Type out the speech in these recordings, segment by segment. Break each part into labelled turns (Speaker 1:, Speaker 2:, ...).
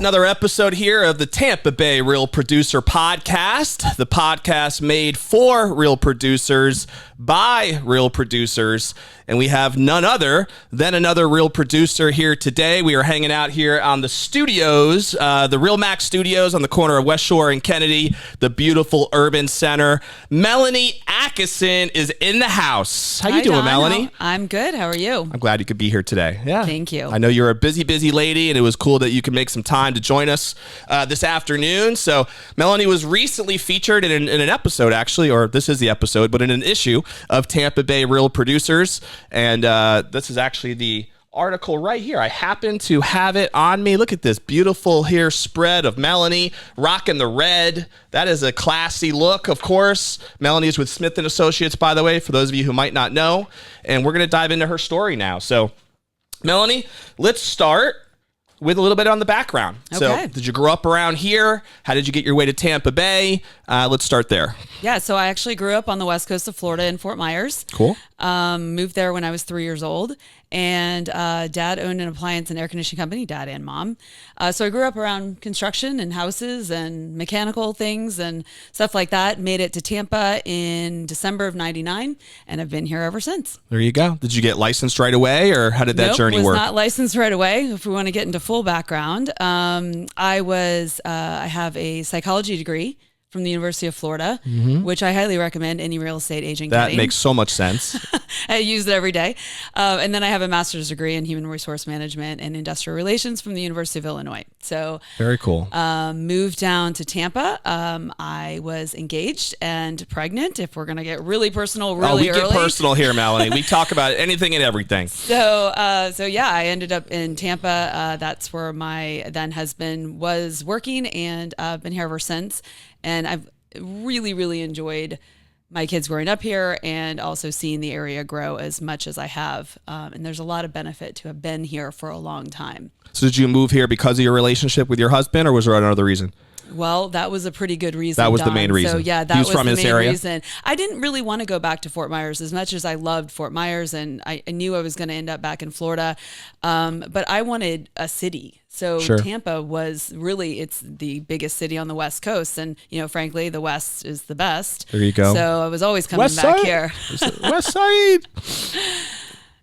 Speaker 1: another episode here of the Tampa Bay Real Producer Podcast, the podcast made for real producers by real producers. And we have none other than another real producer here today. We are hanging out here on the studios, the Real Max Studios on the corner of West Shore and Kennedy, the beautiful urban center. Melanie Atkinson is in the house. How you doing,
Speaker 2: Don.
Speaker 1: Melanie?
Speaker 2: I'm good. How are you?
Speaker 1: I'm glad you could be here today. Yeah.
Speaker 2: Thank you.
Speaker 1: I know you're a busy lady, and it was cool that you could make some time to join us this afternoon. So Melanie was recently featured in an episode, actually, or this is the episode, but in an issue of Tampa Bay Real Producers. And this is actually the article right here. I happen to have it on me. Look at this beautiful here spread of Melanie rocking the red. That is a classy look, of course. Melanie is with Smith & Associates, by the way, for those of you who might not know. And we're going to dive into her story now. So, Melanie, let's start with a little bit on the background.
Speaker 2: Okay.
Speaker 1: So, did you grow up around here? How did you get your way to Tampa Bay? Let's start there.
Speaker 2: Yeah, so I actually grew up on the west coast of Florida in Fort Myers.
Speaker 1: Cool.
Speaker 2: Moved there when I was 3 years old. And Dad owned an appliance and air conditioning company, Dad and Mom. So I grew up around construction and houses and mechanical things and stuff like that. Made it to Tampa in December of 99, and I've been here ever since.
Speaker 1: There you go. Did you get licensed right away, or how did that journey work?
Speaker 2: Was not licensed right away. If we want to get into full background, I have a psychology degree from the University of Florida, which I highly recommend any real estate agent getting.
Speaker 1: That makes so much sense.
Speaker 2: I use it every day. And then I have a master's degree in human resource management and industrial relations from the University of Illinois. So
Speaker 1: very cool.
Speaker 2: Moved down to Tampa. I was engaged and pregnant, if we're going to get really personal really early.
Speaker 1: We get personal here, Melanie. We talk about anything and everything.
Speaker 2: So yeah, I ended up in Tampa. That's where my then husband was working, and I've been here ever since. And I've really enjoyed my kids growing up here and also seeing the area grow as much as I have. And there's a lot of benefit to have been here for a long time.
Speaker 1: So did you move here because of your relationship with your husband, or was there another reason?
Speaker 2: Well, that was a pretty good reason.
Speaker 1: That was the main reason.
Speaker 2: So yeah, that was
Speaker 1: from
Speaker 2: the
Speaker 1: this
Speaker 2: main
Speaker 1: area?
Speaker 2: reason. I didn't really want to go back to Fort Myers as much as I loved Fort Myers, and I knew I was going to end up back in Florida. But I wanted a city. So
Speaker 1: Sure.
Speaker 2: Tampa was really, it's the biggest city on the West Coast. And, frankly, the West is the best.
Speaker 1: There you go.
Speaker 2: So I was always coming
Speaker 1: West
Speaker 2: back
Speaker 1: side?
Speaker 2: here.
Speaker 1: West Side.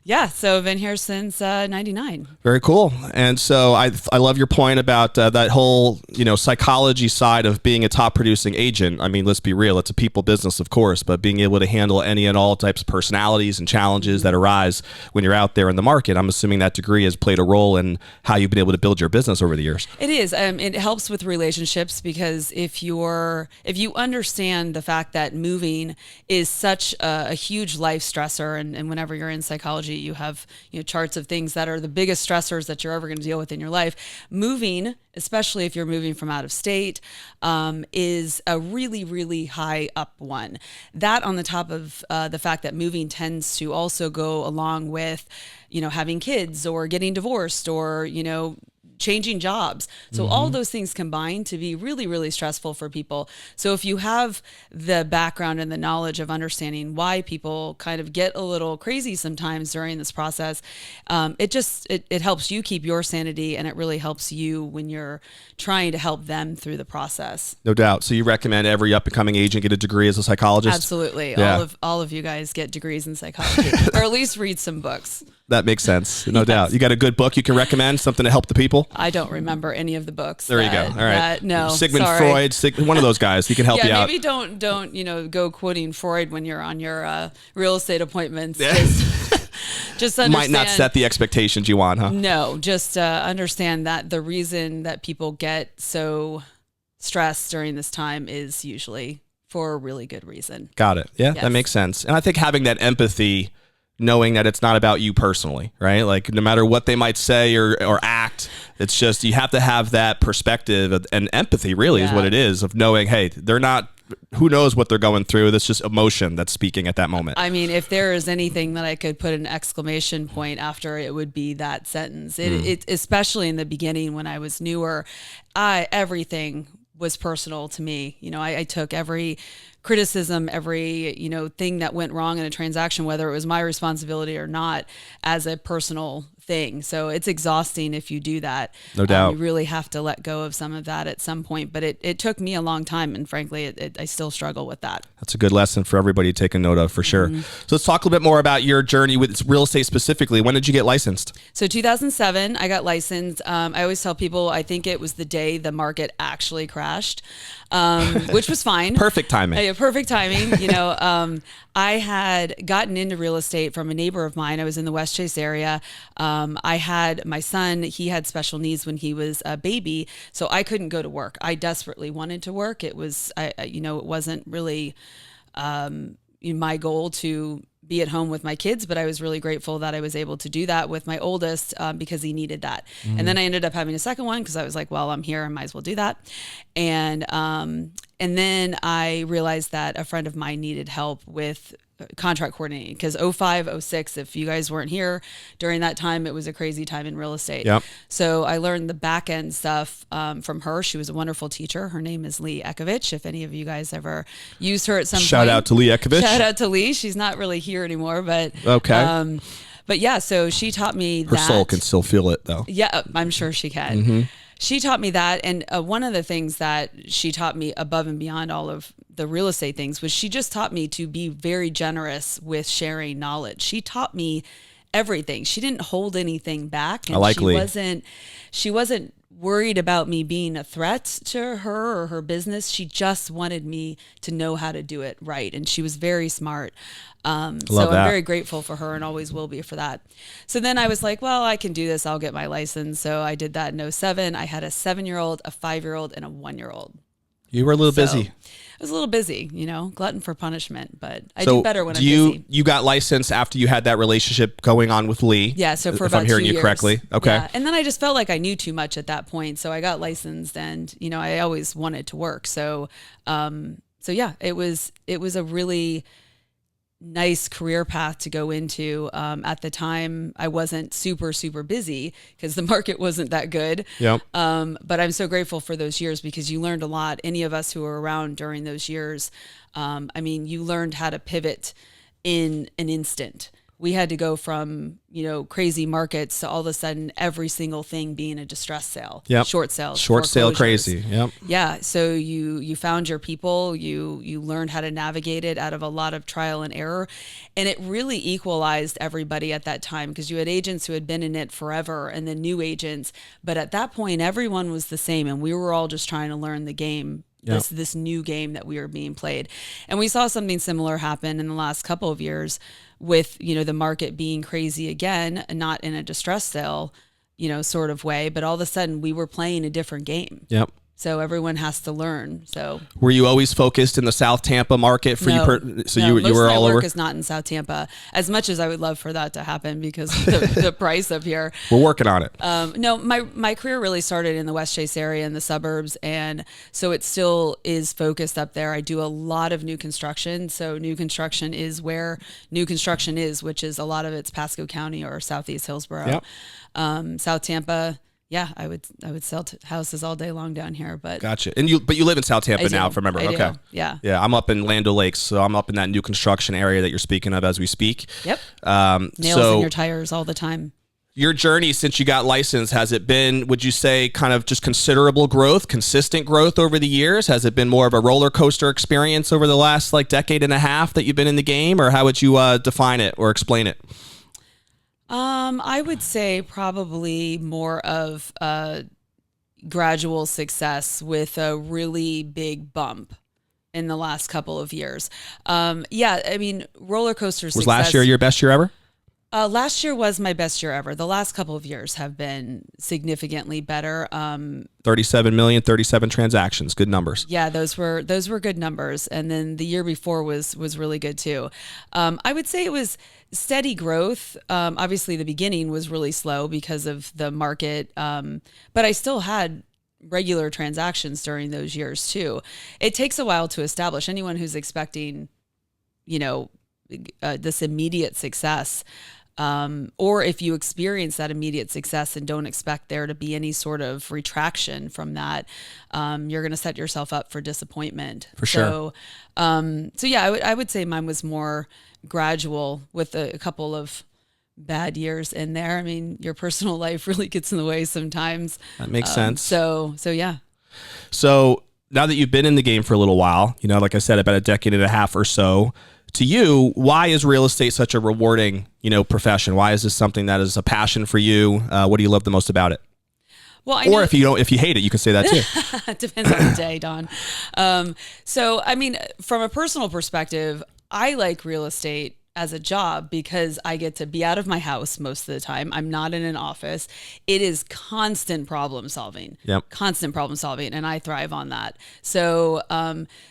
Speaker 2: Yeah, so I've been here since 99.
Speaker 1: Very cool. And so I love your point about that whole, psychology side of being a top producing agent. I mean, let's be real. It's a people business, of course, but being able to handle any and all types of personalities and challenges that arise when you're out there in the market. I'm assuming that degree has played a role in how you've been able to build your business over the years.
Speaker 2: It is. It helps with relationships, because if you understand the fact that moving is such a huge life stressor, and whenever you're in psychology, you have charts of things that are the biggest stressors that you're ever going to deal with in your life. Moving, especially if you're moving from out of state, is a really high up one. That on the top of the fact that moving tends to also go along with having kids or getting divorced or changing jobs. So all those things combine to be really stressful for people. So if you have the background and the knowledge of understanding why people kind of get a little crazy sometimes during this process, it helps you keep your sanity, and it really helps you when you're trying to help them through the process.
Speaker 1: No doubt. So you recommend every up and coming agent get a degree as a psychologist?
Speaker 2: Absolutely.
Speaker 1: Yeah.
Speaker 2: All of you guys get degrees in psychology, or at least read some books.
Speaker 1: That makes sense. No doubt. You got a good book you can recommend, something to help the people?
Speaker 2: I don't remember any of the books.
Speaker 1: There you go. All right.
Speaker 2: No,
Speaker 1: Sigmund
Speaker 2: sorry.
Speaker 1: Freud, one of those guys. He can help you out.
Speaker 2: Maybe don't go quoting Freud when you're on your real estate appointments.
Speaker 1: Yeah.
Speaker 2: Just understand.
Speaker 1: Might not set the expectations you want, huh?
Speaker 2: No, just understand that the reason that people get so stressed during this time is usually for a really good reason.
Speaker 1: Got it. Yeah,
Speaker 2: Yes.
Speaker 1: That makes sense. And I think having that empathy, knowing that it's not about you personally, right? Like no matter what they might say or act, it's just you have to have that perspective and empathy really is what it is, of knowing, hey, they're not, who knows what they're going through. That's just emotion that's speaking at that moment.
Speaker 2: I mean, if there is anything that I could put an exclamation point after, it would be that sentence. It especially in the beginning when I was newer, everything was personal to me. I took every criticism, every, thing that went wrong in a transaction, whether it was my responsibility or not, as a personal thing. So it's exhausting if you do that.
Speaker 1: No doubt.
Speaker 2: You really have to let go of some of that at some point. But it took me a long time. And frankly, I still struggle with that.
Speaker 1: That's a good lesson for everybody to take a note of, for sure. So let's talk a little bit more about your journey with real estate specifically. When did you get licensed?
Speaker 2: So 2007, I got licensed. I always tell people, I think it was the day the market actually crashed, which was fine.
Speaker 1: Perfect timing.
Speaker 2: Perfect timing. I had gotten into real estate from a neighbor of mine. I was in the West Chase area. I had my son, he had special needs when he was a baby, so I couldn't go to work. I desperately wanted to work. It was, it wasn't really my goal to be at home with my kids, but I was really grateful that I was able to do that with my oldest because he needed that. And then I ended up having a second one because I was like, well, I'm here, I might as well do that. And then I realized that a friend of mine needed help with contract coordinating because 05, 06, if you guys weren't here during that time, it was a crazy time in real estate.
Speaker 1: Yep.
Speaker 2: So I learned the back end stuff from her. She was a wonderful teacher. Her name is Lee Ekovich. If any of you guys ever used her at some point.
Speaker 1: Shout out to Lee Ekovich.
Speaker 2: Shout out to Lee. She's not really here anymore, but
Speaker 1: okay.
Speaker 2: But yeah, so she taught me
Speaker 1: Her
Speaker 2: that.
Speaker 1: soul can still feel it though.
Speaker 2: Yeah, I'm sure she can. She taught me that. And one of the things that she taught me above and beyond all of the real estate things was she just taught me to be very generous with sharing knowledge. She taught me everything. She didn't hold anything back. And
Speaker 1: I like Lee.
Speaker 2: She wasn't worried about me being a threat to her or her business. She just wanted me to know how to do it right. And she was very smart. So I'm very grateful for her and always will be for that. So then I was like, well, I can do this. I'll get my license. So I did that in 07. I had a 7-year-old, a 5-year-old, and a 1-year-old.
Speaker 1: You were a little busy.
Speaker 2: I was a little busy, glutton for punishment, but I do better when I'm busy.
Speaker 1: You got licensed after you had that relationship going on with Lee?
Speaker 2: Yeah, so for
Speaker 1: if
Speaker 2: about
Speaker 1: I'm hearing
Speaker 2: 2
Speaker 1: you
Speaker 2: years.
Speaker 1: correctly. Okay.
Speaker 2: Yeah. And then I just felt like I knew too much at that point, so I got licensed, and I always wanted to work. So, yeah, it was a really nice career path to go into. At the time, I wasn't super, super busy because the market wasn't that good.
Speaker 1: Yep.
Speaker 2: But I'm so grateful for those years because you learned a lot. Any of us who were around during those years, you learned how to pivot in an instant. We had to go from, crazy markets to all of a sudden every single thing being a distress sale.
Speaker 1: Yep.
Speaker 2: Short sales.
Speaker 1: Short sale crazy. Yep.
Speaker 2: Yeah. So you found your people, you learned how to navigate it out of a lot of trial and error. And it really equalized everybody at that time because you had agents who had been in it forever and then new agents. But at that point, everyone was the same and we were all just trying to learn the game.
Speaker 1: Yep.
Speaker 2: This new game that we were being played. And we saw something similar happen in the last couple of years with, the market being crazy again, not in a distress sale, sort of way, but all of a sudden we were playing a different game.
Speaker 1: Yep.
Speaker 2: So everyone has to learn. So
Speaker 1: were you always focused in the South Tampa market for you? You were all over?
Speaker 2: Most of my work is not in South Tampa, as much as I would love for that to happen because the price up here.
Speaker 1: We're working on it.
Speaker 2: No, my career really started in the West Chase area in the suburbs, and so it still is focused up there. I do a lot of new construction, so new construction is where new construction is, which is a lot of it's Pasco County or Southeast Hillsborough.
Speaker 1: Yep.
Speaker 2: South Tampa. Yeah, I would sell houses all day long down here, but
Speaker 1: gotcha. And you live in South Tampa now, if I remember. Okay.
Speaker 2: Yeah.
Speaker 1: Yeah, I'm up in Land O'Lakes, so I'm up in that new construction area that you're speaking of as we speak.
Speaker 2: Yep. Nails in your tires all the time.
Speaker 1: Your journey since you got licensed, has it been, would you say, kind of just considerable growth, consistent growth over the years? Has it been more of a roller coaster experience over the last decade and a half that you've been in the game, or how would you define it or explain it?
Speaker 2: I would say probably more of a gradual success with a really big bump in the last couple of years. Roller coaster success.
Speaker 1: Was last year your best year ever?
Speaker 2: Last year was my best year ever. The last couple of years have been significantly better.
Speaker 1: 37 million, 37 transactions. Good numbers.
Speaker 2: Yeah, those were good numbers. And then the year before was really good too. I would say it was steady growth. Obviously the beginning was really slow because of the market. But I still had regular transactions during those years too. It takes a while to establish. Anyone who's expecting, this immediate success, or if you experience that immediate success and don't expect there to be any sort of retraction from that, you're going to set yourself up for disappointment.
Speaker 1: For sure.
Speaker 2: So yeah, I would say mine was more gradual with a couple of bad years in there. I mean, your personal life really gets in the way sometimes.
Speaker 1: That makes sense.
Speaker 2: So yeah.
Speaker 1: So now that you've been in the game for a little while, like I said, about a decade and a half or so, to you, why is real estate such a rewarding, profession? Why is this something that is a passion for you? What do you love the most about it?
Speaker 2: Well,
Speaker 1: or if you hate it, you can say that too.
Speaker 2: It depends on the day, Don. So, I mean, from a personal perspective, I like real estate as a job because I get to be out of my house most of the time. I'm not in an office. It is constant problem solving.
Speaker 1: Yep.
Speaker 2: Constant problem solving, and I thrive on that. So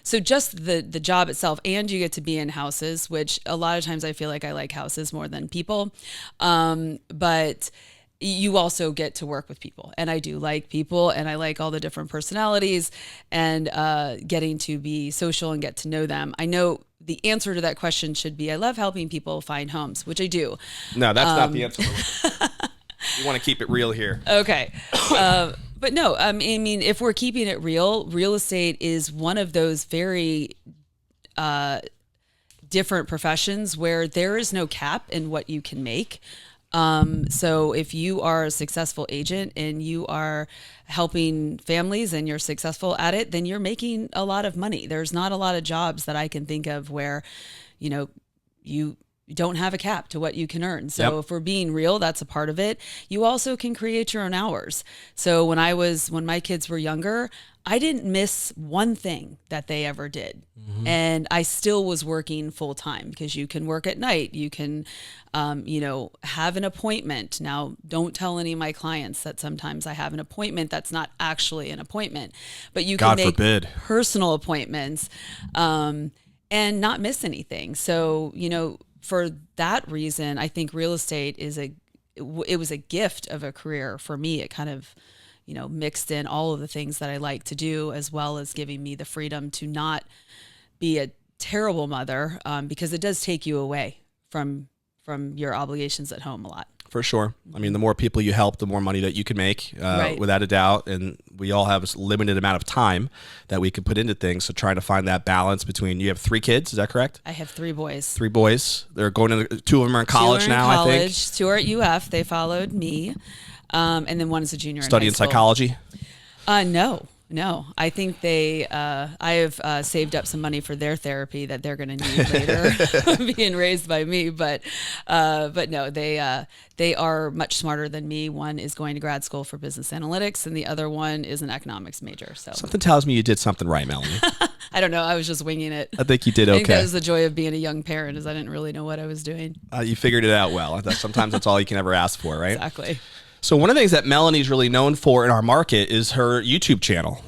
Speaker 2: so just the job itself, and you get to be in houses, which a lot of times I feel like I like houses more than people. But you also get to work with people, and I do like people, and I like all the different personalities, and getting to be social and get to know them. I know the answer to that question should be, I love helping people find homes, which I do.
Speaker 1: No, that's not the answer. You want to keep it real here.
Speaker 2: Okay. But no, I mean, if we're keeping it real estate is one of those very different professions where there is no cap in what you can make. So if you are a successful agent and you are helping families and you're successful at it, then you're making a lot of money. There's not a lot of jobs that I can think of where, you don't have a cap to what you can earn. So if we're being real, that's a part of it. You also can create your own hours. So when my kids were younger, I didn't miss one thing that they ever did. Mm-hmm. And I still was working full time because you can work at night. You can, have an appointment. Now, don't tell any of my clients that sometimes I have an appointment that's not actually an appointment, but you can make personal appointments and not miss anything. So, for that reason, I think real estate it was a gift of a career for me. It kind of, mixed in all of the things that I like to do, as well as giving me the freedom to not be a terrible mother, because it does take you away from your obligations at home a lot.
Speaker 1: For sure. I mean, the more people you help, the more money that you can make,
Speaker 2: right.
Speaker 1: Without a doubt. And we all have a limited amount of time that we can put into things. So trying to find that balance between, you have 3 kids, is that correct?
Speaker 2: I have 3 boys.
Speaker 1: 3 boys. They're going to, 2 of them are in college now, I think.
Speaker 2: 2 are at UF. They followed me. And then 1 is a junior
Speaker 1: studying
Speaker 2: in high school.
Speaker 1: Psychology?
Speaker 2: No. I think I have saved up some money for their therapy that they're going to need later, being raised by me. But no, they are much smarter than me. 1 is going to grad school for business analytics, and the other one is an economics major. So
Speaker 1: something tells me you did something right, Melanie.
Speaker 2: I don't know. I was just winging it.
Speaker 1: I think you did okay.
Speaker 2: I think that was the joy of being a young parent, is I didn't really know what I was doing.
Speaker 1: You figured it out well. Sometimes that's all you can ever ask for, right?
Speaker 2: Exactly.
Speaker 1: So one of the things that Melanie's really known for in our market is her YouTube channel.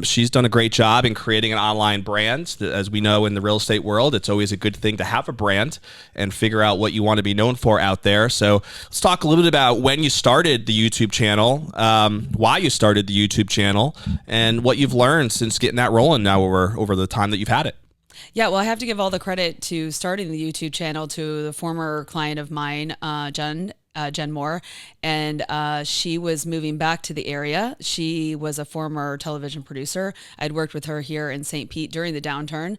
Speaker 1: She's done a great job in creating an online brand. As we know in the real estate world, it's always a good thing to have a brand and figure out what you want to be known for out there. So let's talk a little bit about when you started the YouTube channel, why you started the YouTube channel, and what you've learned since getting that rolling now over the time that you've had it.
Speaker 2: Yeah, well, I have to give all the credit to starting the YouTube channel to the former client of mine, Jen Moore, and she was moving back to the area. She was a former television producer. I'd worked with her here in St. Pete during the downturn,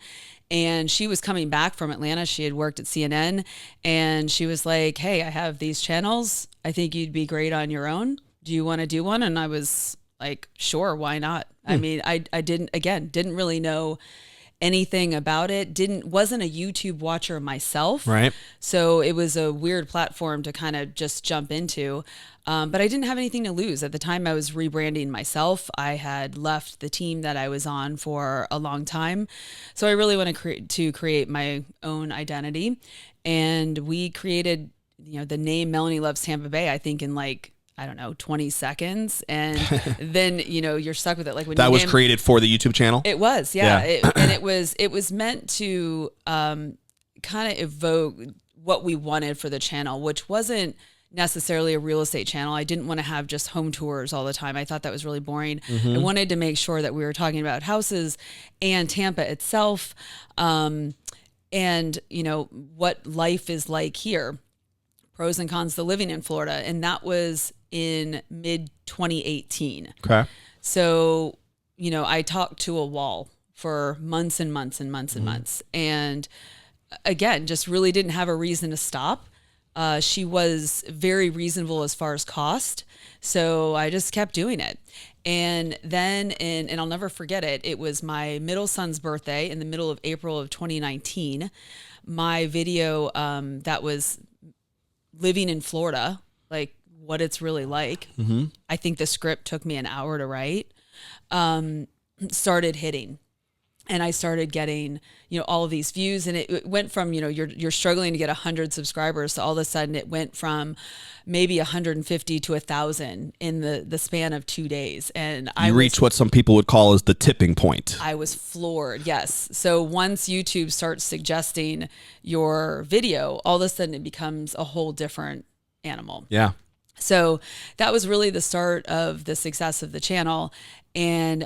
Speaker 2: and she was coming back from Atlanta. She had worked at CNN, and she was like, hey, I have these channels. I think you'd be great on your own. Do you want to do one? And I was like, sure, why not? I mean, I didn't really know anything about it. Wasn't a YouTube watcher myself.
Speaker 1: Right.
Speaker 2: So it was a weird platform to kind of just jump into. But I didn't have anything to lose. At the time I was rebranding myself. I had left the team that I was on for a long time. So I really wanted to create my own identity. And we created, the name Melanie Loves Tampa Bay, I think in 20 seconds. And then, you're stuck with it. Like when
Speaker 1: that was created for the YouTube channel?
Speaker 2: It was, yeah. And it was meant to kind of evoke what we wanted for the channel, which wasn't necessarily a real estate channel. I didn't want to have just home tours all the time. I thought that was really boring. Mm-hmm. I wanted to make sure that we were talking about houses and Tampa itself, and, what life is like here. pros and cons to living in Florida. And that was in mid 2018.
Speaker 1: Okay.
Speaker 2: So, I talked to a wall for months and months and months and months. And again, just really didn't have a reason to stop. She was very reasonable as far as cost. So I just kept doing it. And then, and I'll never forget it, it was my middle son's birthday in the middle of April of 2019. My video that was living in Florida, like what it's really like. I think the script took me an hour to write, started hitting. And I started getting, all of these views, and it went from, you're struggling to get 100 subscribers to all of a sudden it went from maybe 150 to 1,000 in the span of 2 days. And I
Speaker 1: reached what some people would call as the tipping point.
Speaker 2: I was floored. Yes. So once YouTube starts suggesting your video, all of a sudden it becomes a whole different animal.
Speaker 1: Yeah.
Speaker 2: So that was really the start of the success of the channel. And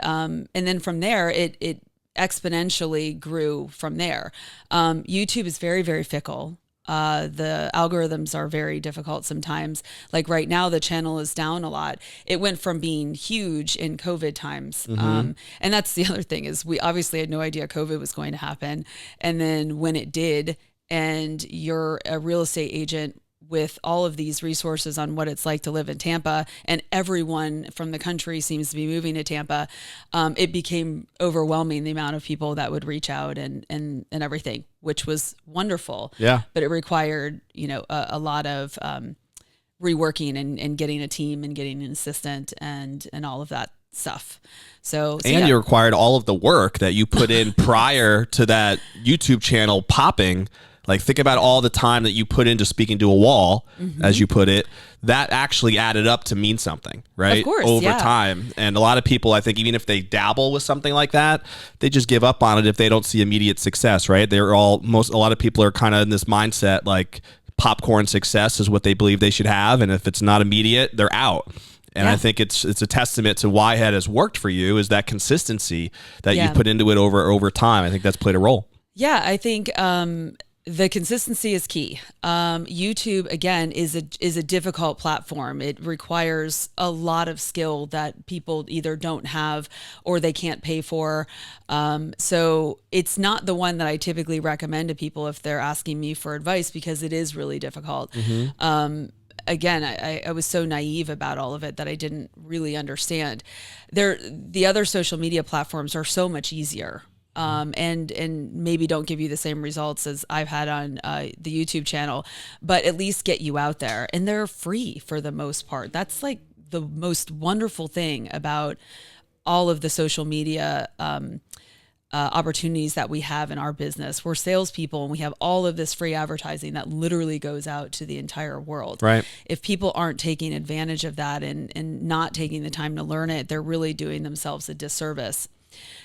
Speaker 2: then from there, it exponentially grew from there. YouTube is very, very fickle. The algorithms are very difficult sometimes. Like right now, the channel is down a lot. It went from being huge in COVID times. And that's the other thing is we obviously had no idea COVID was going to happen. And then when it did, and you're a real estate agent with all of these resources on what it's like to live in Tampa, and everyone from the country seems to be moving to Tampa, it became overwhelming, the amount of people that would reach out and everything, which was wonderful.
Speaker 1: Yeah.
Speaker 2: But it required, a lot of reworking and getting a team and getting an assistant and all of that stuff. So
Speaker 1: and you required all of the work that you put in prior to that YouTube channel popping. Like, think about all the time that you put into speaking to a wall, as you put it. That actually added up to mean something, right?
Speaker 2: Of course,
Speaker 1: over time. And a lot of people, I think, even if they dabble with something like that, they just give up on it if they don't see immediate success, right? A lot of people are kind of in this mindset, like popcorn success is what they believe they should have. And if it's not immediate, they're out. And I think it's a testament to why it has worked for you, is that consistency that you put into it over time. I think that's played a role.
Speaker 2: Yeah, I think the consistency is key. YouTube, again, is a difficult platform. It requires a lot of skill that people either don't have or they can't pay for. So it's not the one that I typically recommend to people if they're asking me for advice, because it is really difficult. Again, I was so naive about all of it that I didn't really understand. The other social media platforms are so much easier. And maybe don't give you the same results as I've had on the YouTube channel, but at least get you out there. And they're free for the most part. That's like the most wonderful thing about all of the social media opportunities that we have in our business. We're salespeople and we have all of this free advertising that literally goes out to the entire world.
Speaker 1: Right.
Speaker 2: If people aren't taking advantage of that and not taking the time to learn it, they're really doing themselves a disservice.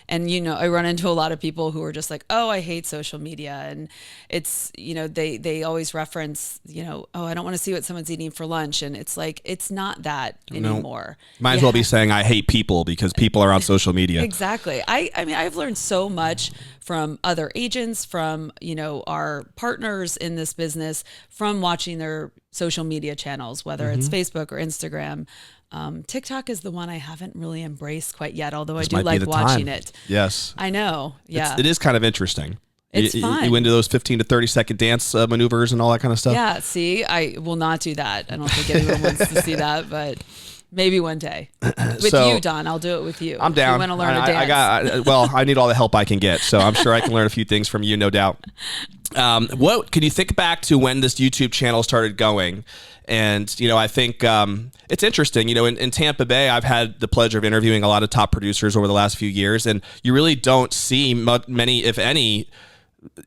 Speaker 2: And, I run into a lot of people who are just like, oh, I hate social media. And it's, they always reference, oh, I don't want to see what someone's eating for lunch. And it's like, it's not that anymore.
Speaker 1: Might as well be saying I hate people, because people are on social media.
Speaker 2: Exactly. I mean, I've learned so much from other agents, from, our partners in this business, from watching their social media channels, whether it's Facebook or Instagram. TikTok is the one I haven't really embraced quite yet, although I do like watching it.
Speaker 1: Yes.
Speaker 2: I know. Yeah.
Speaker 1: It is kind of interesting.
Speaker 2: It's fun.
Speaker 1: You into those 15 to 30 second dance maneuvers and all that kind of stuff?
Speaker 2: Yeah. See, I will not do that. I don't think anyone wants to see that, but maybe one day. With you, Don. I'll do it with you.
Speaker 1: I'm down.
Speaker 2: You want to learn a dance?
Speaker 1: I need all the help I can get, so I'm sure I can learn a few things from you, no doubt. What can you think back to when this YouTube channel started going? And, I think it's interesting, in Tampa Bay, I've had the pleasure of interviewing a lot of top producers over the last few years, and you really don't see many, if any,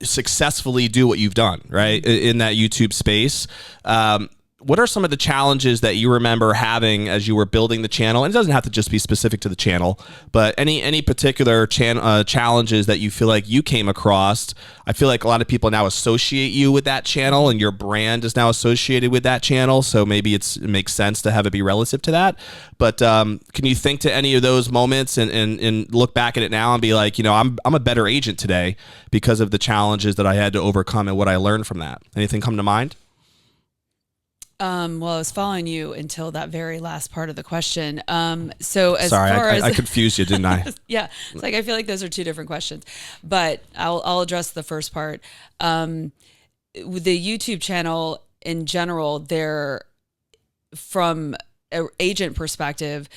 Speaker 1: successfully do what you've done, right, in that YouTube space. What are some of the challenges that you remember having as you were building the channel? And it doesn't have to just be specific to the channel, but any particular challenges that you feel like you came across. I feel like a lot of people now associate you with that channel, and your brand is now associated with that channel. So maybe it makes sense to have it be relative to that. But can you think to any of those moments and look back at it now and be like, I'm a better agent today because of the challenges that I had to overcome and what I learned from that? Anything come to mind?
Speaker 2: Well, I was following you until that very last part of the question. So as
Speaker 1: Sorry,
Speaker 2: far as
Speaker 1: I confused you, didn't I?
Speaker 2: yeah, it's like I feel like those are two different questions, but I'll address the first part. With the YouTube channel in general, they're from an agent perspective.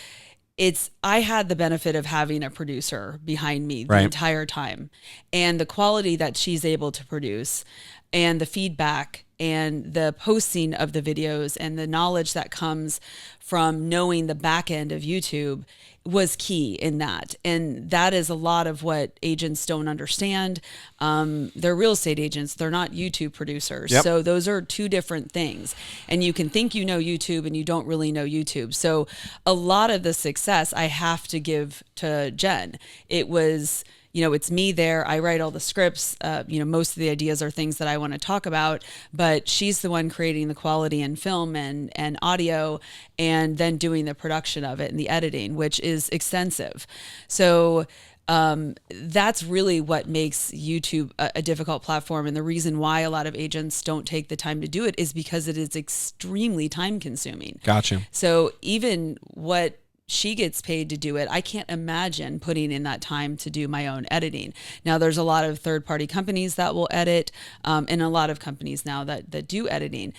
Speaker 2: I had the benefit of having a producer behind me the
Speaker 1: Right.
Speaker 2: entire time, and the quality that she's able to produce and the feedback and the posting of the videos and the knowledge that comes from knowing the back end of YouTube was key in that. And that is a lot of what agents don't understand. They're real estate agents. They're not YouTube producers.
Speaker 1: Yep.
Speaker 2: So those are two different things. And you can think you know YouTube and you don't really know YouTube. So a lot of the success I have to give to Jen. It was, it's me there. I write all the scripts. Most of the ideas are things that I want to talk about, but she's the one creating the quality in film and audio, and then doing the production of it and the editing, which is extensive. So that's really what makes YouTube a difficult platform. And the reason why a lot of agents don't take the time to do it is because it is extremely time consuming.
Speaker 1: Gotcha.
Speaker 2: So even what she gets paid to do it, I can't imagine putting in that time to do my own editing. Now, there's a lot of third-party companies that will edit, and a lot of companies now that do editing.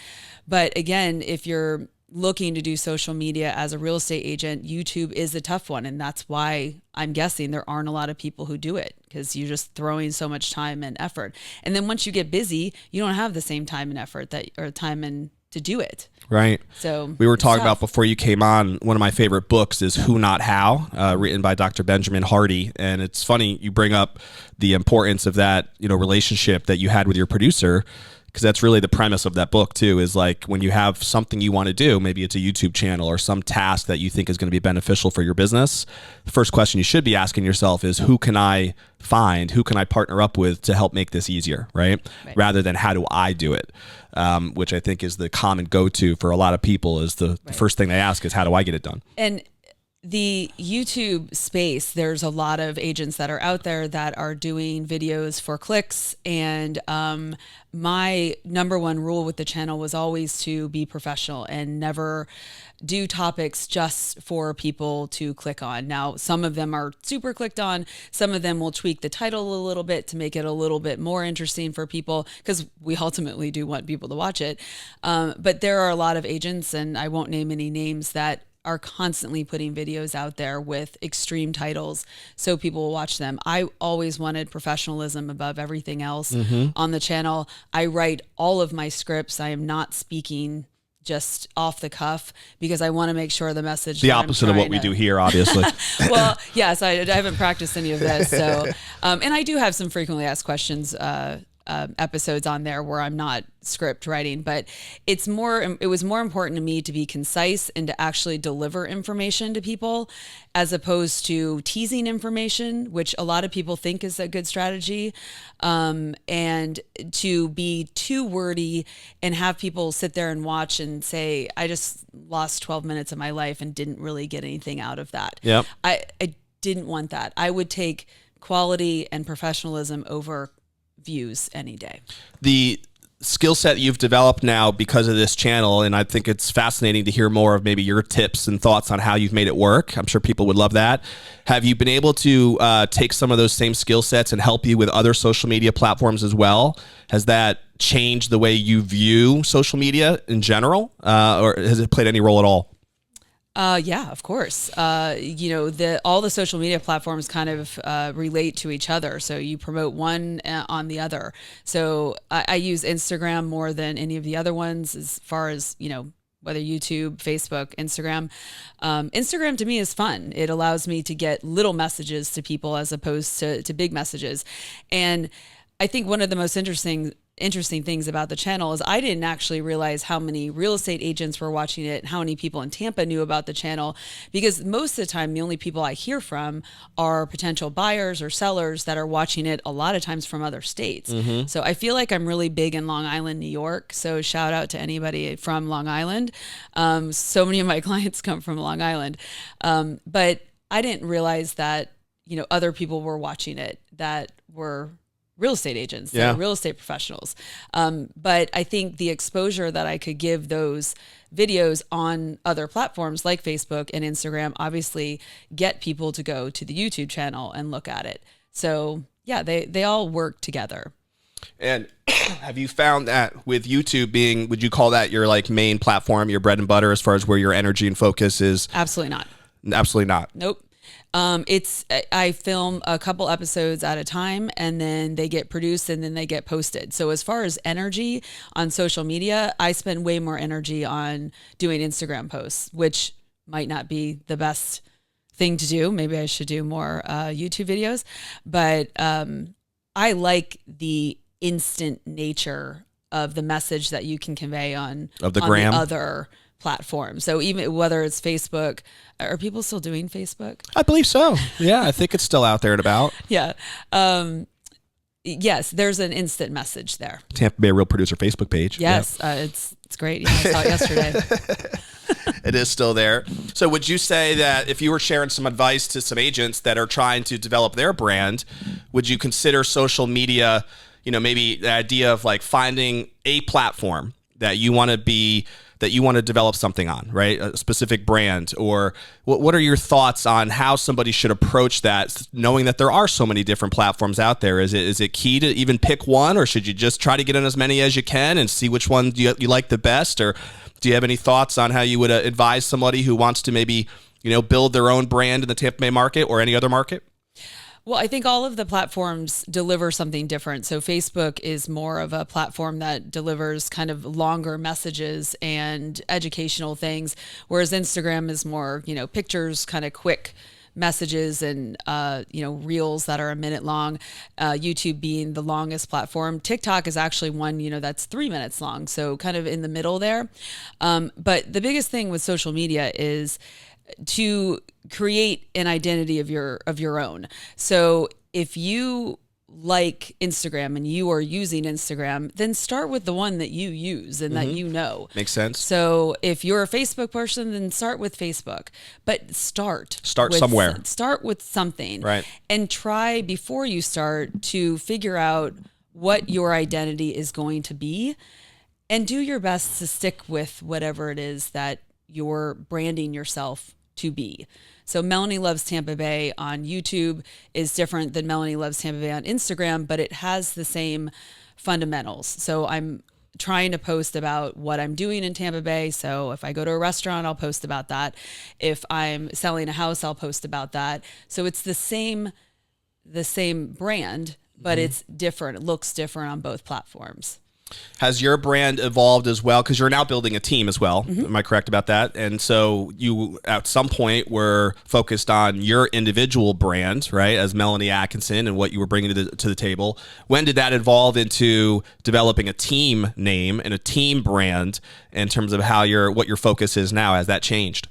Speaker 2: But again, if you're looking to do social media as a real estate agent, YouTube is a tough one. And that's why I'm guessing there aren't a lot of people who do it, because you're just throwing so much time and effort. And then once you get busy, you don't have the same time and effort to do it.
Speaker 1: Right.
Speaker 2: So
Speaker 1: we were talking about before you came on, one of my favorite books is Who Not How, written by Dr. Benjamin Hardy. And it's funny you bring up the importance of that, relationship that you had with your producer, because that's really the premise of that book too, is like when you have something you want to do, maybe it's a YouTube channel or some task that you think is going to be beneficial for your business. The first question you should be asking yourself is, who can I find? Who can I partner up with to help make this easier? Right. Rather than how do I do it? Which I think is the common go-to for a lot of people, is the first thing they ask is, how do I get it done?
Speaker 2: And the YouTube space, there's a lot of agents that are out there that are doing videos for clicks. And my number one rule with the channel was always to be professional and never do topics just for people to click on. Now, some of them are super clicked on. Some of them will tweak the title a little bit to make it a little bit more interesting for people, because we ultimately do want people to watch it. But there are a lot of agents, and I won't name any names, that are constantly putting videos out there with extreme titles so people will watch them. I always wanted professionalism above everything else on the channel. I write all of my scripts. I am not speaking just off the cuff, because I want to make sure the message.
Speaker 1: The opposite of what we do here, obviously.
Speaker 2: Well, yes, I haven't practiced any of this. So, and I do have some frequently asked questions episodes on there where I'm not script writing, but it was more important to me to be concise and to actually deliver information to people, as opposed to teasing information, which a lot of people think is a good strategy, and to be too wordy and have people sit there and watch and say, I just lost 12 minutes of my life and didn't really get anything out of that.
Speaker 1: Yep.
Speaker 2: I didn't want that. I would take quality and professionalism over views any day.
Speaker 1: The skill set you've developed now because of this channel, and I think it's fascinating to hear more of maybe your tips and thoughts on how you've made it work. I'm sure people would love that. Have you been able to take some of those same skill sets and help you with other social media platforms as well? Has that changed the way you view social media in general, or has it played any role at all?
Speaker 2: Yeah, of course. All the social media platforms kind of relate to each other. So you promote one on the other. So I use Instagram more than any of the other ones, as far as, whether YouTube, Facebook, Instagram. Instagram to me is fun. It allows me to get little messages to people as opposed to big messages. And I think one of the most interesting things about the channel is I didn't actually realize how many real estate agents were watching it and how many people in Tampa knew about the channel, because most of the time the only people I hear from are potential buyers or sellers that are watching it, a lot of times from other states. So I feel like I'm really big in Long Island, New York. So shout out to anybody from Long Island. So many of my clients come from Long Island. But I didn't realize that, other people were watching it that were real estate agents,
Speaker 1: Yeah.
Speaker 2: real estate professionals. But I think the exposure that I could give those videos on other platforms like Facebook and Instagram obviously get people to go to the YouTube channel and look at it. So yeah, they all work together.
Speaker 1: And have you found that with YouTube being, would you call that your like main platform, your bread and butter as far as where your energy and focus is?
Speaker 2: Absolutely not.
Speaker 1: Absolutely not.
Speaker 2: Nope. I film a couple episodes at a time, and then they get produced and then they get posted. So as far as energy on social media, I spend way more energy on doing Instagram posts, which might not be the best thing to do. Maybe I should do more YouTube videos, but I like the instant nature of the message that you can convey on the other platforms. So even whether it's Facebook, are people still doing Facebook?
Speaker 1: I believe so. Yeah, I think it's still out there and about.
Speaker 2: Yeah. Yes, there's an instant message there.
Speaker 1: Tampa Bay Real Producer Facebook page.
Speaker 2: Yes, yeah. It's great. Yeah, I saw it yesterday.
Speaker 1: It is still there. So would you say that if you were sharing some advice to some agents that are trying to develop their brand, would you consider social media, maybe the idea of like finding a platform that you want to develop something on, right? A specific brand, or what are your thoughts on how somebody should approach that, knowing that there are so many different platforms out there? Is it key to even pick one, or should you just try to get on as many as you can and see which one you like the best? Or do you have any thoughts on how you would advise somebody who wants to maybe, build their own brand in the Tampa Bay market or any other market?
Speaker 2: Well, I think all of the platforms deliver something different. So Facebook is more of a platform that delivers kind of longer messages and educational things, whereas Instagram is more, pictures, kind of quick messages and, reels that are a minute long, YouTube being the longest platform. TikTok is actually one, that's 3 minutes long. So kind of in the middle there. But the biggest thing with social media is to create an identity of your own. So if you like Instagram and you are using Instagram, then start with the one that you use and that you know.
Speaker 1: Makes sense.
Speaker 2: So if you're a Facebook person, then start with Facebook. But start
Speaker 1: somewhere.
Speaker 2: Start with something.
Speaker 1: Right.
Speaker 2: And try before you start to figure out what your identity is going to be, and do your best to stick with whatever it is that you're branding yourself to be. So Melanie Loves Tampa Bay on YouTube is different than Melanie Loves Tampa Bay on Instagram, but it has the same fundamentals. So I'm trying to post about what I'm doing in Tampa Bay. So if I go to a restaurant, I'll post about that. If I'm selling a house, I'll post about that. So it's the same brand, but it's different. It looks different on both platforms.
Speaker 1: Has your brand evolved as well? Because you're now building a team as well. Am I correct about that? And so you, at some point, were focused on your individual brand, right, as Melanie Atkinson and what you were bringing to the table. When did that evolve into developing a team name and a team brand in terms of what your focus is now? Has that changed?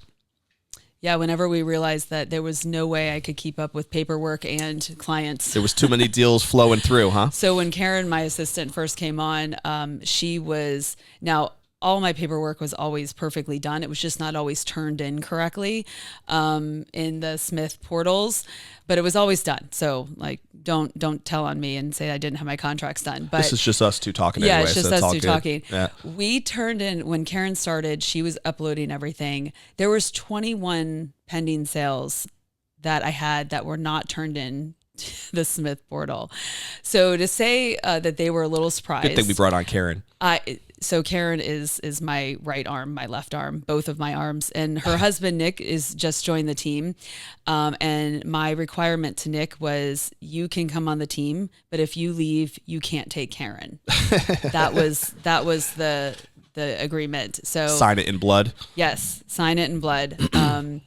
Speaker 2: Yeah, whenever we realized that there was no way I could keep up with paperwork and clients.
Speaker 1: There was too many deals flowing through, huh?
Speaker 2: So when Karen, my assistant, first came on, all my paperwork was always perfectly done. It was just not always turned in correctly in the Smith portals, but it was always done. So don't tell on me and say I didn't have my contracts done. But
Speaker 1: this is just us two talking anyway.
Speaker 2: Yeah, it's just
Speaker 1: so
Speaker 2: us two talking.
Speaker 1: Yeah.
Speaker 2: We turned in, when Karen started, she was uploading everything. There was 21 pending sales that I had that were not turned in to the Smith portal. So to say that they were a little surprised.
Speaker 1: Good thing we brought on Karen.
Speaker 2: So Karen is my right arm, my left arm, both of my arms. And her husband, Nick, is just joined the team. And my requirement to Nick was, you can come on the team, but if you leave, you can't take Karen. That was the agreement. So
Speaker 1: sign it in blood.
Speaker 2: Yes, sign it in blood. I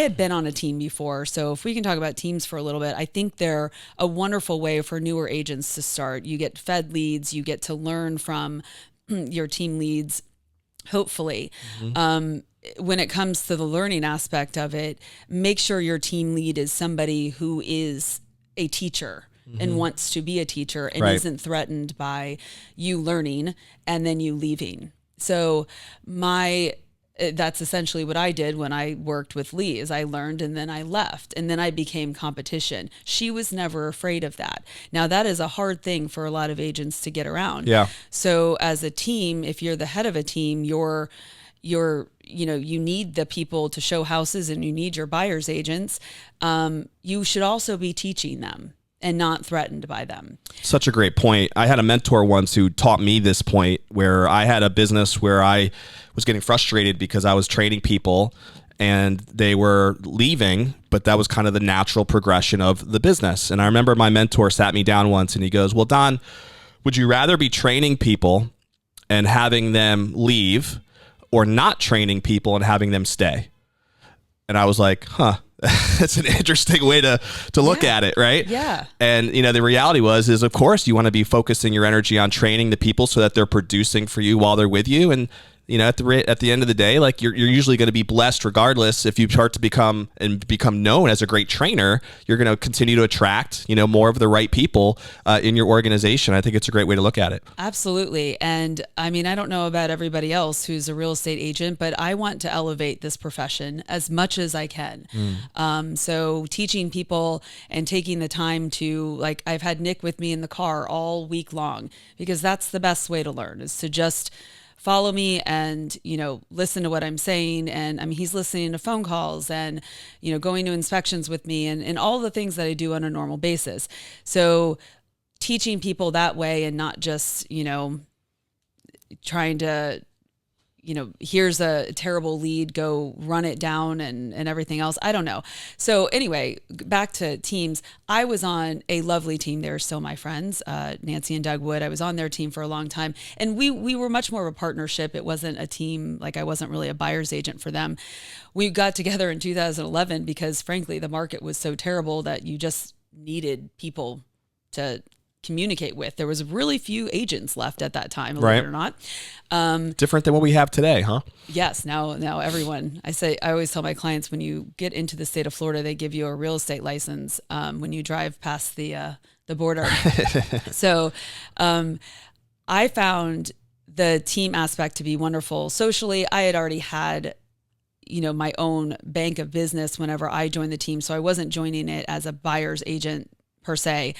Speaker 2: had been on a team before. So if we can talk about teams for a little bit, I think they're a wonderful way for newer agents to start. You get fed leads, you get to learn from your team leads, hopefully. When it comes to the learning aspect of it, make sure your team lead is somebody who is a teacher and wants to be a teacher and isn't threatened by you learning and then you leaving. So my That's essentially what I did when I worked with Lee, is I learned and then I left and then I became competition. She was never afraid of that. Now that is a hard thing for a lot of agents to get around.
Speaker 1: Yeah.
Speaker 2: So as a team, if you're the head of a team, you need the people to show houses and you need your buyer's agents. You should also be teaching them and not threatened by them.
Speaker 1: Such a great point. I had a mentor once who taught me this point, where I had a business where I was getting frustrated because I was training people and they were leaving, but that was kind of the natural progression of the business. And I remember my mentor sat me down once and he goes, well, Don, would you rather be training people and having them leave, or not training people and having them stay? And I was like, that's an interesting way to look at it, right?
Speaker 2: Yeah.
Speaker 1: And the reality is of course you want to be focusing your energy on training the people so that they're producing for you while they're with you. And at the end of the day, like you're usually going to be blessed regardless. If you start to become known as a great trainer, you're going to continue to attract more of the right people in your organization. I think it's a great way to look at it.
Speaker 2: Absolutely. And I mean, I don't know about everybody else who's a real estate agent, but I want to elevate this profession as much as I can. So teaching people and taking the time to, like, I've had Nick with me in the car all week long, because that's the best way to learn, is to just follow me and, listen to what I'm saying. And I mean, he's listening to phone calls and, going to inspections with me and all the things that I do on a normal basis. So teaching people that way and not just, trying to, here's a terrible lead, go run it down and everything else. I don't know. So anyway, back to teams. I was on a lovely team. They're still my friends, Nancy and Doug Wood. I was on their team for a long time. And we were much more of a partnership. It wasn't a team, like I wasn't really a buyer's agent for them. We got together in 2011 because frankly, the market was so terrible that you just needed people to communicate with. There was really few agents left at that time, believe it or not.
Speaker 1: Different than what we have today, huh?
Speaker 2: Yes. Now everyone, I always tell my clients, when you get into the state of Florida, they give you a real estate license when you drive past the border. So I found the team aspect to be wonderful. Socially, I had already had my own bank of business whenever I joined the team. So I wasn't joining it as a buyer's agent per se.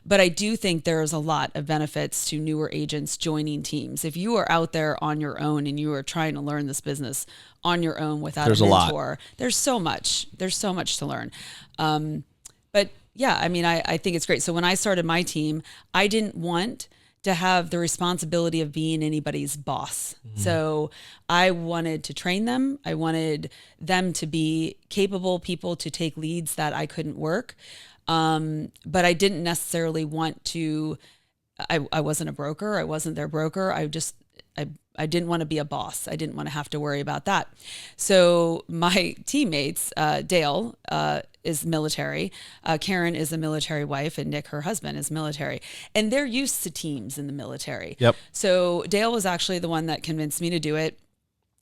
Speaker 2: But I do think there's a lot of benefits to newer agents joining teams. If you are out there on your own and you are trying to learn this business on your own without a mentor, there's so much to learn. But yeah, I mean, I think it's great. So when I started my team, I didn't want to have the responsibility of being anybody's boss. Mm-hmm. So I wanted to train them. I wanted them to be capable people to take leads that I couldn't work. But I didn't necessarily want to, I wasn't a broker. I wasn't their broker. I didn't want to be a boss. I didn't want to have to worry about that. So my teammates, Dale, is military. Karen is a military wife, and Nick, her husband, is military. And they're used to teams in the military.
Speaker 1: Yep.
Speaker 2: So Dale was actually the one that convinced me to do it.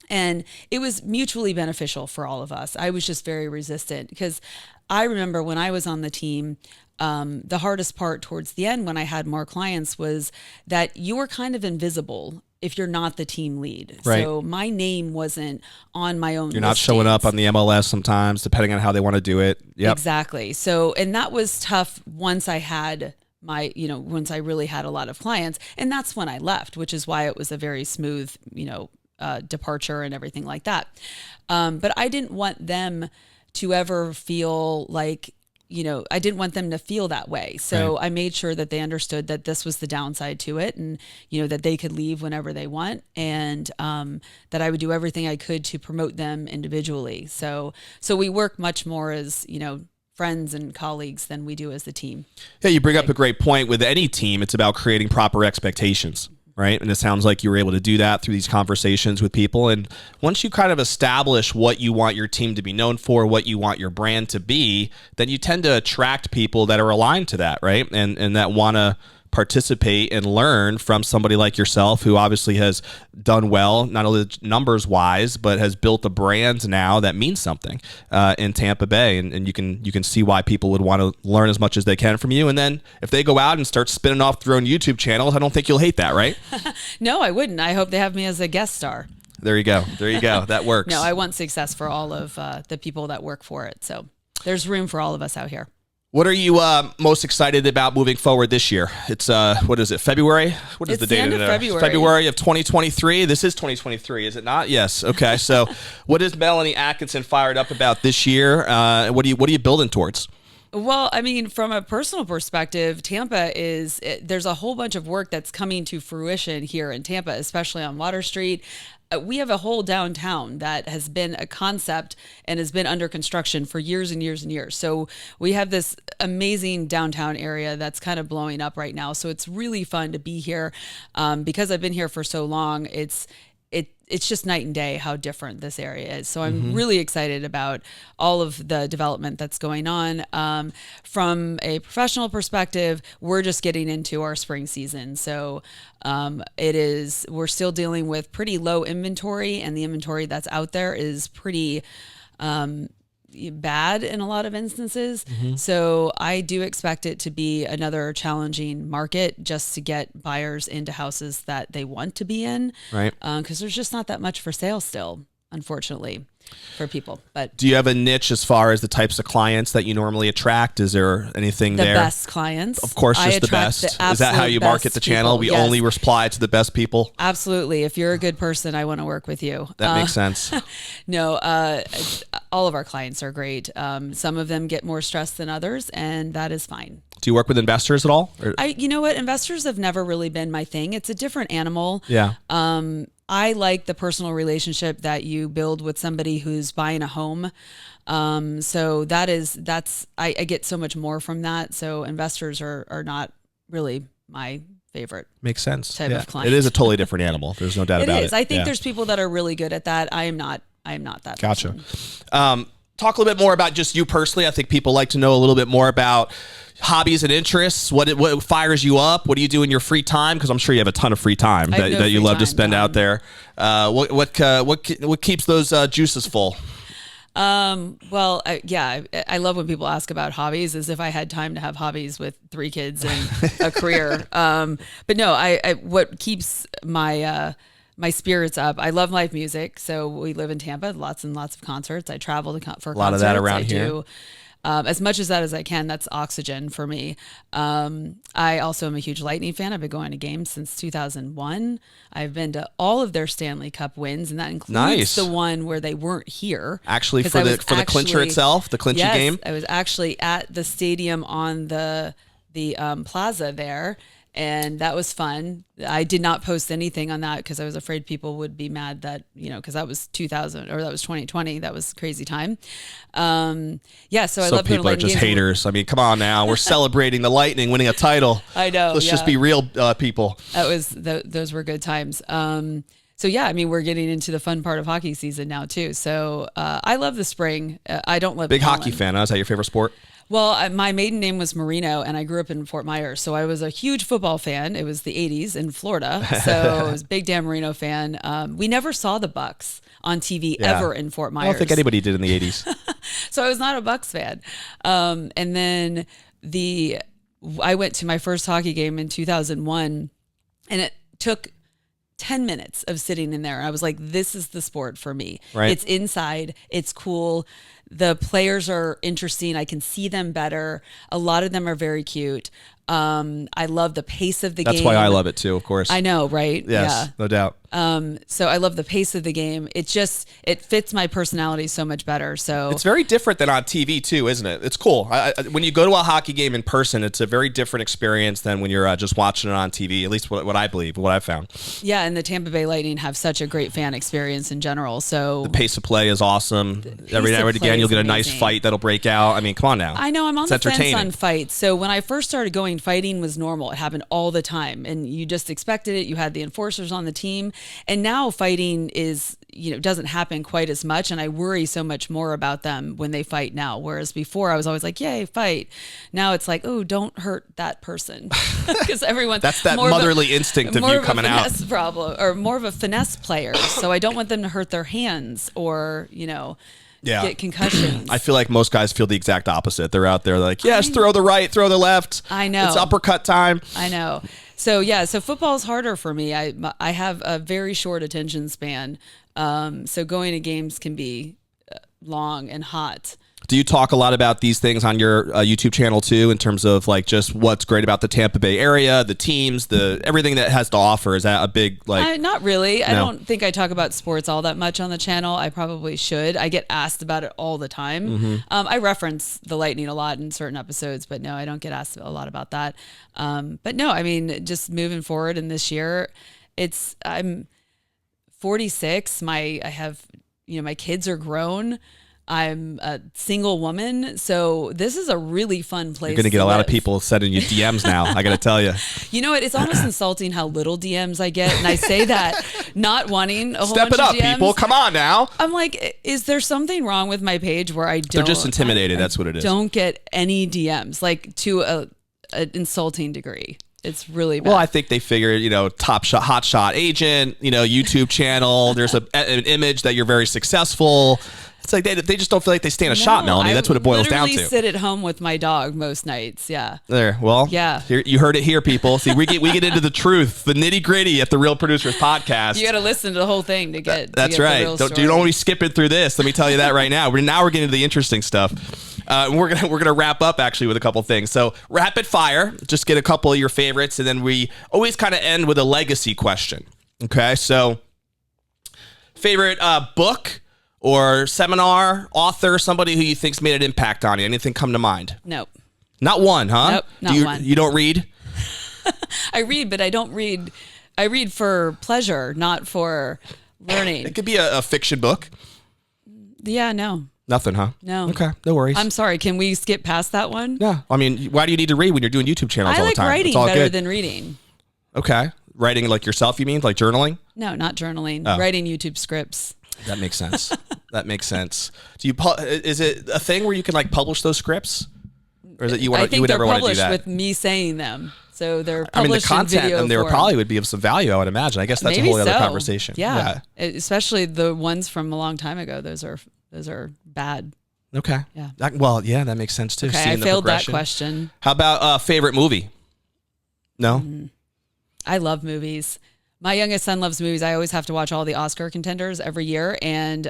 Speaker 2: And it was mutually beneficial for all of us. I was just very resistant because I remember when I was on the team, the hardest part towards the end when I had more clients was that you were kind of invisible if you're not the team lead.
Speaker 1: Right.
Speaker 2: So my name wasn't on my own.
Speaker 1: You're not showing up on the MLS sometimes, depending on how they want to do it. Yep.
Speaker 2: Exactly. So, and that was tough once I had once I really had a lot of clients. And that's when I left, which is why it was a very smooth, departure and everything like that. But I didn't want them to ever feel like, I didn't want them to feel that way. So I made sure that they understood that this was the downside to it, and, that they could leave whenever they want, and that I would do everything I could to promote them individually. So we work much more as, friends and colleagues than we do as the team.
Speaker 1: Yeah, you bring up a great point. With any team, it's about creating proper expectations. Right. And it sounds like you were able to do that through these conversations with people. And once you kind of establish what you want your team to be known for, what you want your brand to be, then you tend to attract people that are aligned to that. Right. And that want to participate and learn from somebody like yourself, who obviously has done well, not only numbers wise, but has built a brand now that means something in Tampa Bay. And you can see why people would want to learn as much as they can from you. And then if they go out and start spinning off their own YouTube channels, I don't think you'll hate that, right?
Speaker 2: No, I wouldn't. I hope they have me as a guest star.
Speaker 1: There you go. There you go. That works.
Speaker 2: No, I want success for all of the people that work for it. So there's room for all of us out here.
Speaker 1: What are you most excited about moving forward this year? It's what is it? February? What is
Speaker 2: It's
Speaker 1: the
Speaker 2: the
Speaker 1: date
Speaker 2: end
Speaker 1: of
Speaker 2: of
Speaker 1: it?
Speaker 2: February.
Speaker 1: February of 2023. This is 2023, is it not? Yes. Okay. So, what is Melanie Atkinson fired up about this year? What are you building towards?
Speaker 2: Well, I mean, from a personal perspective, there's a whole bunch of work that's coming to fruition here in Tampa, especially on Water Street. We have a whole downtown that has been a concept and has been under construction for years and years and years. So we have this amazing downtown area that's kind of blowing up right now. So it's really fun to be here. Because I've been here for so long, it's just night and day how different this area is. So I'm really excited about all of the development that's going on. From a professional perspective, we're just getting into our spring season. So we're still dealing with pretty low inventory, and the inventory that's out there is pretty bad in a lot of instances. So I do expect it to be another challenging market just to get buyers into houses that they want to be in.
Speaker 1: Right.
Speaker 2: Because there's just not that much for sale still, unfortunately, for people. But
Speaker 1: Do you have a niche as far as the types of clients that you normally attract? Is there anything
Speaker 2: the
Speaker 1: there?
Speaker 2: best clients.
Speaker 1: Of course,
Speaker 2: I
Speaker 1: just the
Speaker 2: attract
Speaker 1: best.
Speaker 2: the
Speaker 1: Is that how
Speaker 2: absolute
Speaker 1: you market the
Speaker 2: best
Speaker 1: channel?
Speaker 2: people.
Speaker 1: We
Speaker 2: Yes.
Speaker 1: only reply to the best people?
Speaker 2: Absolutely. If you're a good person, I want to work with you.
Speaker 1: That makes sense.
Speaker 2: No, all of our clients are great. Some of them get more stress than others, and that is fine.
Speaker 1: Do you work with investors at all?
Speaker 2: You know what? Investors have never really been my thing. It's a different animal.
Speaker 1: Yeah.
Speaker 2: I like the personal relationship that you build with somebody who's buying a home. So I get so much more from that. So investors are not really my favorite.
Speaker 1: Makes sense.
Speaker 2: Type of client.
Speaker 1: It is a totally different animal. There's no doubt about it.
Speaker 2: It is. I think
Speaker 1: Yeah.
Speaker 2: there's people that are really good at that. I am not that.
Speaker 1: Gotcha.
Speaker 2: person.
Speaker 1: Talk a little bit more about just you personally. I think people like to know a little bit more about hobbies and interests. What fires you up? What do you do in your free time? Because I'm sure you have a ton of free time
Speaker 2: I have no
Speaker 1: that you
Speaker 2: free
Speaker 1: love to
Speaker 2: time,
Speaker 1: spend out there. What keeps those juices full?
Speaker 2: Well, I love when people ask about hobbies as if I had time to have hobbies with 3 kids and a career. But no, what keeps my spirits up. I love live music. So we live in Tampa, lots and lots of concerts. I travel for concerts.
Speaker 1: A lot of that around
Speaker 2: I
Speaker 1: here.
Speaker 2: do as much as that as I can. That's oxygen for me. I also am a huge Lightning fan. I've been going to games since 2001. I've been to all of their Stanley Cup wins, and that includes the one where they weren't here.
Speaker 1: Actually, for the clincher itself, the clincher game.
Speaker 2: I was actually at the stadium on the plaza there. And that was fun. I did not post anything on that because I was afraid people would be mad that, because that was 2020. That was a crazy time. So I love
Speaker 1: people are just haters. I mean, come on now. We're celebrating the Lightning winning a title.
Speaker 2: I know.
Speaker 1: Let's just be real people.
Speaker 2: Those were good times. So yeah, I mean, we're getting into the fun part of hockey season now too. So I love the spring. I don't live
Speaker 1: Big
Speaker 2: in Holland.
Speaker 1: hockey fan. Is that your favorite sport?
Speaker 2: Well, my maiden name was Marino, and I grew up in Fort Myers, so I was a huge football fan. It was the 80s in Florida, so I was a big Dan Marino fan. We never saw the Bucks on TV ever in Fort Myers.
Speaker 1: I don't think anybody did in the 80s.
Speaker 2: So I was not a Bucks fan. And then I went to my first hockey game in 2001, and it took 10 minutes of sitting in there. I was like, this is the sport for me.
Speaker 1: Right.
Speaker 2: It's inside. It's cool. The players are interesting. I can see them better. A lot of them are very cute. I love the pace of the game.
Speaker 1: That's why I love it too, of course.
Speaker 2: I know, right?
Speaker 1: Yes,
Speaker 2: yeah.
Speaker 1: no doubt.
Speaker 2: So I love the pace of the game. It fits my personality so much better. So
Speaker 1: it's very different than on TV too, isn't it? It's cool. When you go to a hockey game in person, it's a very different experience than when you're just watching it on TV. At least what I believe, what I've found.
Speaker 2: Yeah, and the Tampa Bay Lightning have such a great fan experience in general. So
Speaker 1: the pace of play is awesome. Every now and again, you'll get a nice fight that'll break out. I mean, come on now.
Speaker 2: I know I'm on the fence on fights. So when I first started going, fighting was normal. It happened all the time, and you just expected it. You had the enforcers on the team, and now fighting is, doesn't happen quite as much, and I worry so much more about them when they fight now. Whereas before, I was always like, "Yay, fight!" Now it's like, "Oh, don't hurt that person," because everyone
Speaker 1: that's that motherly instinct of you coming out.
Speaker 2: Problem, or more of a finesse player. So I don't want them to hurt their hands or get concussions.
Speaker 1: I feel like most guys feel the exact opposite. They're out there like, yes, throw the right, throw the left.
Speaker 2: I know.
Speaker 1: It's uppercut time.
Speaker 2: I know. So football's harder for me. I have a very short attention span. So going to games can be long and hot.
Speaker 1: Do you talk a lot about these things on your YouTube channel too, in terms of like just what's great about the Tampa Bay area, the teams, everything that has to offer? Is that a big like?
Speaker 2: Not really.
Speaker 1: No.
Speaker 2: I don't think I talk about sports all that much on the channel. I probably should. I get asked about it all the time.
Speaker 1: Mm-hmm.
Speaker 2: I reference the Lightning a lot in certain episodes, but no, I don't get asked a lot about that. But no, I mean, just moving forward in this year, I'm 46. I have, my kids are grown. I'm a single woman, so this is a really fun place.
Speaker 1: You're going to get a lot of people sending you DMs now. I got to tell you.
Speaker 2: You know what? It's almost insulting how little DMs I get, and I say that not wanting a whole
Speaker 1: Step
Speaker 2: bunch
Speaker 1: it up,
Speaker 2: of DMs.
Speaker 1: people. Come on now.
Speaker 2: I'm like, is there something wrong with my page where I don't?
Speaker 1: They're just intimidated. That's what it is.
Speaker 2: Don't get any DMs, like to an insulting degree. It's really bad.
Speaker 1: Well, I think they figure, top shot, hot shot agent, YouTube channel. There's an image that you're very successful. It's like they just don't feel like they stand a shot, Melanie. That's what it boils down to.
Speaker 2: I literally sit at home with my dog most nights. Yeah.
Speaker 1: There. Well,
Speaker 2: yeah.
Speaker 1: You heard it here, people. See, we get into the truth, the nitty gritty at the Real Producers Podcast.
Speaker 2: You got to listen to the whole thing to get.
Speaker 1: That's right.
Speaker 2: The real story.
Speaker 1: Don't want to be skipping through this. Let me tell you that right now. We're getting into the interesting stuff. We're gonna wrap up actually with a couple things. So rapid fire, just get a couple of your favorites, and then we always kind of end with a legacy question. Okay, so favorite book or seminar, author, somebody who you think's made an impact on you. Anything come to mind?
Speaker 2: Nope.
Speaker 1: Not one, huh?
Speaker 2: Nope, not one.
Speaker 1: You don't read?
Speaker 2: I read, but I don't read. I read for pleasure, not for learning.
Speaker 1: It could be a fiction book.
Speaker 2: Yeah, no.
Speaker 1: Nothing, huh?
Speaker 2: No.
Speaker 1: Okay, no worries.
Speaker 2: I'm sorry. Can we skip past that one?
Speaker 1: Yeah. I mean, why do you need to read when you're doing YouTube channels all the time?
Speaker 2: I like writing better than reading.
Speaker 1: Okay. Writing like yourself, you mean? Like journaling?
Speaker 2: No, not journaling.
Speaker 1: Oh.
Speaker 2: Writing YouTube scripts.
Speaker 1: That makes sense. That makes sense. Is it a thing where you can like publish those scripts? Or is it you would never want to do that?
Speaker 2: With me saying them. So they're published
Speaker 1: I mean, the content
Speaker 2: in video
Speaker 1: and they
Speaker 2: form.
Speaker 1: probably would be of some value, I would imagine. I guess that's
Speaker 2: Maybe
Speaker 1: a whole other
Speaker 2: so.
Speaker 1: conversation.
Speaker 2: Yeah. Especially the ones from a long time ago. Those are bad.
Speaker 1: Okay.
Speaker 2: Yeah.
Speaker 1: That makes sense too.
Speaker 2: Okay, I failed that question.
Speaker 1: How about favorite movie? No?
Speaker 2: I love movies. My youngest son loves movies. I always have to watch all the Oscar contenders every year, and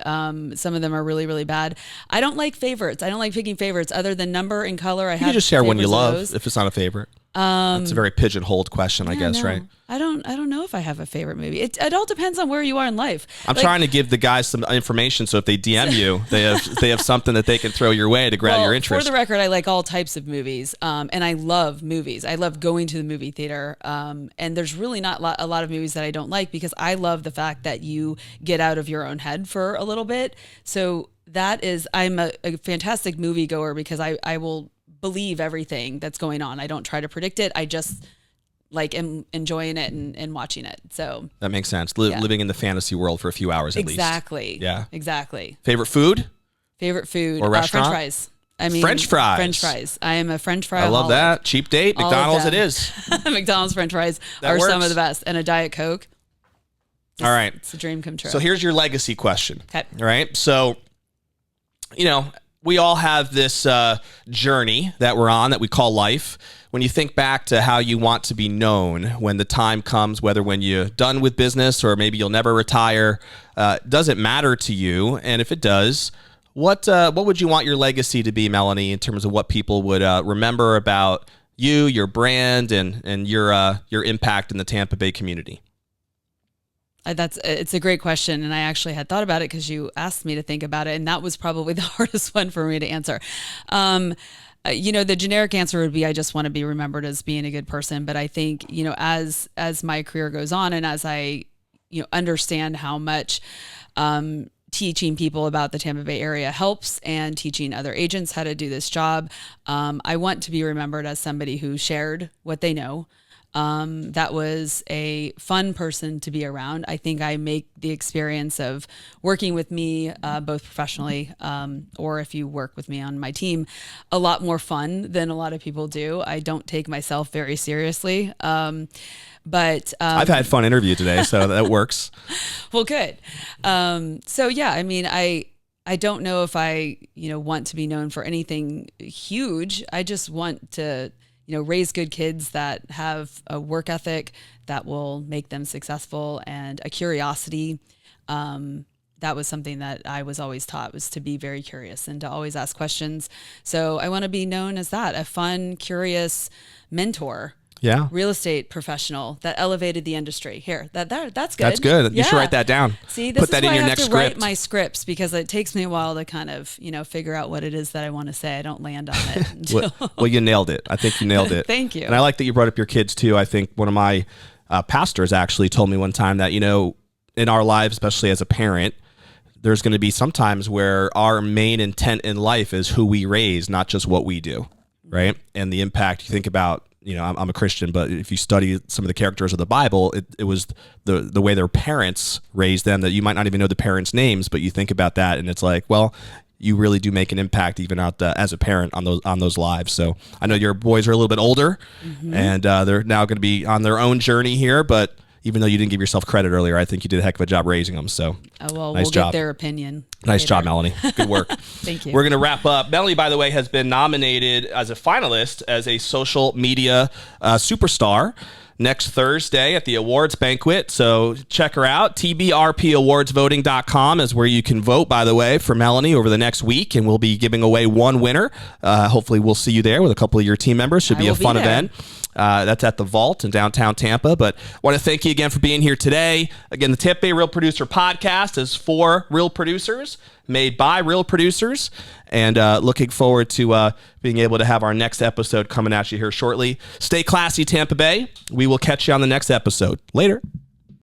Speaker 2: some of them are really, really bad. I don't like favorites. I don't like picking favorites other than number and color.
Speaker 1: You can just share one you love if it's not a favorite. That's a very pigeonholed question, I guess, right?
Speaker 2: I don't know if I have a favorite movie. It all depends on where you are in life.
Speaker 1: I'm trying to give the guys some information, so if they DM you, they have something that they can throw your way to grab your interest.
Speaker 2: For the record, I like all types of movies, and I love movies. I love going to the movie theater, and there's really not a lot of movies that I don't like because I love the fact that you get out of your own head for a little bit. So I'm a fantastic movie goer because I will believe everything that's going on. I don't try to predict it. I just like am enjoying it and watching it. So
Speaker 1: that makes sense. Living in the fantasy world for a few hours at least.
Speaker 2: Exactly.
Speaker 1: Yeah.
Speaker 2: Exactly.
Speaker 1: Favorite food?
Speaker 2: Or
Speaker 1: restaurant?
Speaker 2: French fries.
Speaker 1: French fries.
Speaker 2: French fries. I am a French fry.
Speaker 1: I love that. Cheap date. McDonald's it is.
Speaker 2: McDonald's French fries
Speaker 1: That
Speaker 2: are
Speaker 1: works.
Speaker 2: some of the best. And a Diet Coke.
Speaker 1: All right.
Speaker 2: It's a dream come true.
Speaker 1: So here's your legacy question.
Speaker 2: Okay.
Speaker 1: All right. So, we all have this journey that we're on that we call life. When you think back to how you want to be known when the time comes, whether when you're done with business or maybe you'll never retire, does it matter to you? And if it does, what would you want your legacy to be, Melanie, in terms of what people would remember about you, your brand, and your impact in the Tampa Bay community?
Speaker 2: It's a great question, and I actually had thought about it because you asked me to think about it, and that was probably the hardest one for me to answer. The generic answer would be I just want to be remembered as being a good person, but I think as my career goes on and as I understand how much teaching people about the Tampa Bay area helps and teaching other agents how to do this job, I want to be remembered as somebody who shared what they know. That was a fun person to be around. I think I make the experience of working with me, both professionally, or if you work with me on my team, a lot more fun than a lot of people do. I don't take myself very seriously. But
Speaker 1: I've had fun interview today, so that works.
Speaker 2: Well, good. I don't know if I, want to be known for anything huge. I just want to raise good kids that have a work ethic that will make them successful and a curiosity. That was something that I was always taught, was to be very curious and to always ask questions. So I want to be known as that, a fun, curious mentor.
Speaker 1: Yeah.
Speaker 2: Real estate professional that elevated the industry. Here, that's good.
Speaker 1: That's good. You should write that down.
Speaker 2: See, this
Speaker 1: Put
Speaker 2: is
Speaker 1: that
Speaker 2: why
Speaker 1: in your
Speaker 2: I have
Speaker 1: next
Speaker 2: to write
Speaker 1: script.
Speaker 2: my scripts, because it takes me a while to kind of, figure out what it is that I want to say. I don't land on it until...
Speaker 1: Well, you nailed it. I think you nailed it.
Speaker 2: Thank you.
Speaker 1: And I like that you brought up your kids too. I think one of my pastors actually told me one time that, in our lives, especially as a parent, there's going to be some times where our main intent in life is who we raise, not just what we do, right? And the impact you think about, I'm a Christian, but if you study some of the characters of the Bible, it was the way their parents raised them, that you might not even know the parents' names, but you think about that and it's like, well, you really do make an impact even out as a parent on those lives. So I know your boys are a little bit older, and they're now going to be on their own journey here, but even though you didn't give yourself credit earlier, I think you did a heck of a job raising them. So
Speaker 2: nice job.
Speaker 1: We'll
Speaker 2: get their opinion.
Speaker 1: Nice
Speaker 2: later.
Speaker 1: job, Melanie. Good work.
Speaker 2: Thank you.
Speaker 1: We're going to wrap up. Melanie, by the way, has been nominated as a finalist as a social media superstar next Thursday at the awards banquet. So check her out. TBRPawardsvoting.com is where you can vote, by the way, for Melanie over the next week. And we'll be giving away one winner. Hopefully we'll see you there with a couple of your team members. Should be a fun event. That's at the Vault in downtown Tampa. But I want to thank you again for being here today. Again, the Tampa Bay Real Producer Podcast is for real producers, made by real producers, and looking forward to being able to have our next episode coming at you here shortly. Stay classy, Tampa Bay. We will catch you on the next episode. Later.